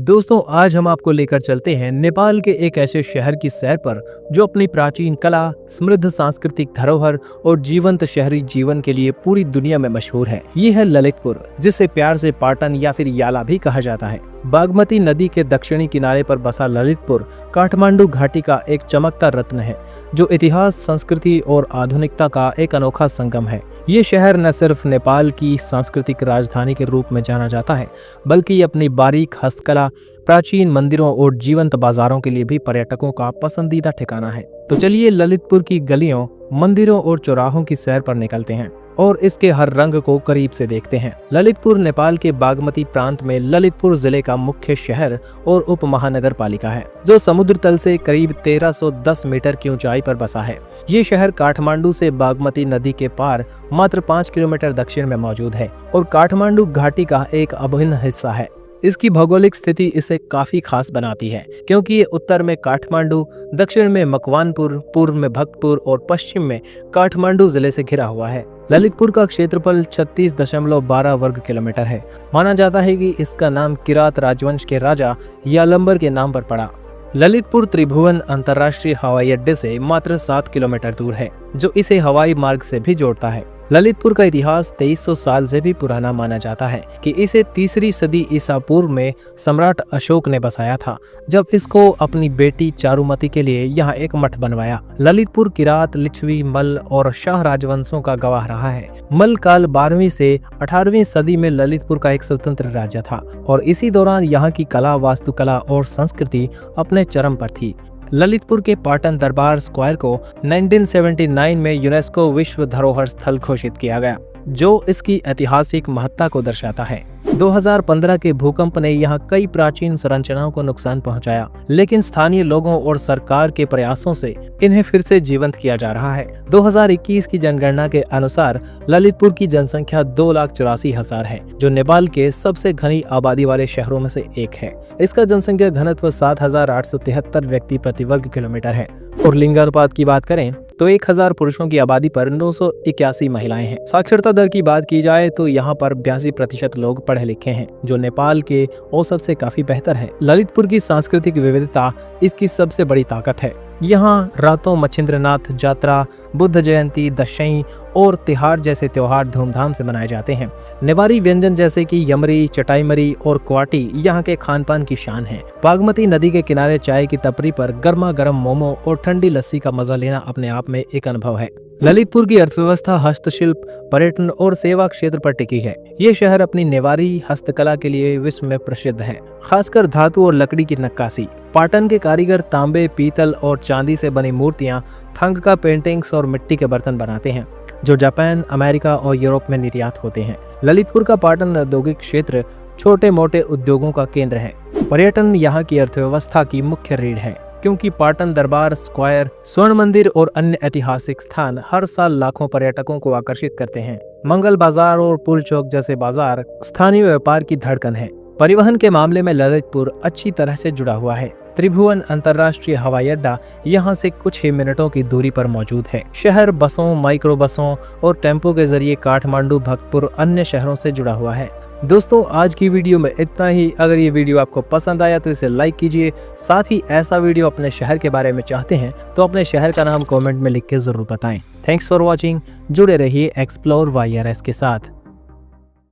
दोस्तों आज हम आपको लेकर चलते हैं नेपाल के एक ऐसे शहर की सैर पर जो अपनी प्राचीन कला, समृद्ध सांस्कृतिक धरोहर और जीवंत शहरी जीवन के लिए पूरी दुनिया में मशहूर है। ये है ललितपुर, जिसे प्यार से पाटन या फिर याला भी कहा जाता है। बागमती नदी के दक्षिणी किनारे पर बसा ललितपुर काठमांडू घाटी का एक चमकता रत्न है, जो इतिहास, संस्कृति और आधुनिकता का एक अनोखा संगम है। ये शहर न सिर्फ नेपाल की सांस्कृतिक राजधानी के रूप में जाना जाता है, बल्कि अपनी बारीक हस्तकला, प्राचीन मंदिरों और जीवंत बाजारों के लिए भी पर्यटकों का पसंदीदा ठिकाना है। तो चलिए ललितपुर की गलियों, मंदिरों और चौराहों की सैर पर निकलते हैं और इसके हर रंग को करीब से देखते हैं। ललितपुर नेपाल के बागमती प्रांत में ललितपुर जिले का मुख्य शहर और उप महानगर पालिका है, जो समुद्र तल से करीब 1310 मीटर की ऊंचाई पर बसा है। ये शहर काठमांडू से बागमती नदी के पार मात्र 5 किलोमीटर दक्षिण में मौजूद है और काठमांडू घाटी का एक अभिन्न हिस्सा है। इसकी भौगोलिक स्थिति इसे काफी खास बनाती है, क्योंकि ये उत्तर में काठमांडू, दक्षिण में मकवानपुर, पूर्व में भक्तपुर और पश्चिम में काठमांडू जिले से घिरा हुआ है। ललितपुर का क्षेत्रफल 36.12 वर्ग किलोमीटर है। माना जाता है कि इसका नाम किरात राजवंश के राजा यालंबर के नाम पर पड़ा। ललितपुर त्रिभुवन अंतर्राष्ट्रीय हवाई अड्डे से मात्र 7 किलोमीटर दूर है, जो इसे हवाई मार्ग से भी जोड़ता है। ललितपुर का इतिहास 2300 साल से भी पुराना माना जाता है कि इसे 3री सदी ईसा पूर्व में सम्राट अशोक ने बसाया था, जब इसको अपनी बेटी चारुमती के लिए यहाँ एक मठ बनवाया। ललितपुर किरात, लिच्छवी, मल्ल और शाह राजवंशों का गवाह रहा है। मल्ल काल 12वीं से 18वीं सदी में ललितपुर का एक स्वतंत्र राज्य था और इसी दौरान यहाँ की कला, वास्तुकला और संस्कृति अपने चरम पर थी। ललितपुर के पाटन दरबार स्क्वायर को 1979 में यूनेस्को विश्व धरोहर स्थल घोषित किया गया, जो इसकी ऐतिहासिक महत्ता को दर्शाता है। 2015 के भूकंप ने यहाँ कई प्राचीन संरचनाओं को नुकसान पहुंचाया, लेकिन स्थानीय लोगों और सरकार के प्रयासों से इन्हें फिर से जीवंत किया जा रहा है। 2021 की जनगणना के अनुसार ललितपुर की जनसंख्या 2,84,000 है, जो नेपाल के सबसे घनी आबादी वाले शहरों में से एक है। इसका जनसंख्या घनत्व 7,873 व्यक्ति प्रति वर्ग किलोमीटर है और लिंगानुपात की बात करें तो 1000 पुरुषों की आबादी पर 981 महिलाएं हैं। साक्षरता दर की बात की जाए तो यहाँ पर 82% लोग पढ़े लिखे हैं, जो नेपाल के औसत से काफी बेहतर है। ललितपुर की सांस्कृतिक विविधता इसकी सबसे बड़ी ताकत है। यहाँ रातों मच्छिंद्रनाथ यात्रा, बुद्ध जयंती, दशईं और तिहार जैसे त्योहार धूमधाम से मनाए जाते हैं। नेवारी व्यंजन जैसे कि यमरी, चटाईमरी और क्वाटी यहाँ के खान पान की शान है। बागमती नदी के किनारे चाय की टपरी पर गर्मा गर्म मोमो और ठंडी लस्सी का मजा लेना अपने आप में एक अनुभव है। ललितपुर की अर्थव्यवस्था हस्तशिल्प, पर्यटन और सेवा क्षेत्र पर टिकी है। ये शहर अपनी नेवारी हस्तकला के लिए विश्व में प्रसिद्ध है, खासकर धातु और लकड़ी की नक्काशी। पाटन के कारीगर तांबे, पीतल और चांदी से बनी मूर्तियां, थंग का पेंटिंग्स और मिट्टी के बर्तन बनाते हैं, जो जापान, अमेरिका और यूरोप में निर्यात होते हैं। ललितपुर का पाटन औद्योगिक क्षेत्र छोटे मोटे उद्योगों का केंद्र है। पर्यटन यहाँ की अर्थव्यवस्था की मुख्य रीढ़ है, क्योंकि पाटन दरबार स्क्वायर, स्वर्ण मंदिर और अन्य ऐतिहासिक स्थान हर साल लाखों पर्यटकों को आकर्षित करते हैं। मंगल बाजार और पुल चौक जैसे बाजार स्थानीय व्यापार की धड़कन है। परिवहन के मामले में ललितपुर अच्छी तरह से जुड़ा हुआ है। त्रिभुवन अंतर्राष्ट्रीय हवाई अड्डा यहाँ से कुछ ही मिनटों की दूरी पर मौजूद है। शहर बसों, माइक्रो बसों और टेम्पो के जरिए काठमांडू, भक्तपुर अन्य शहरों से जुड़ा हुआ है। दोस्तों आज की वीडियो में इतना ही। अगर ये वीडियो आपको पसंद आया तो इसे लाइक कीजिए। साथ ही ऐसा वीडियो अपने शहर के बारे में चाहते हैं तो अपने शहर का नाम कमेंट में लिख के जरूर बताएं। Thanks for watching. जुड़े रहिए एक्सप्लोर YRS के साथ।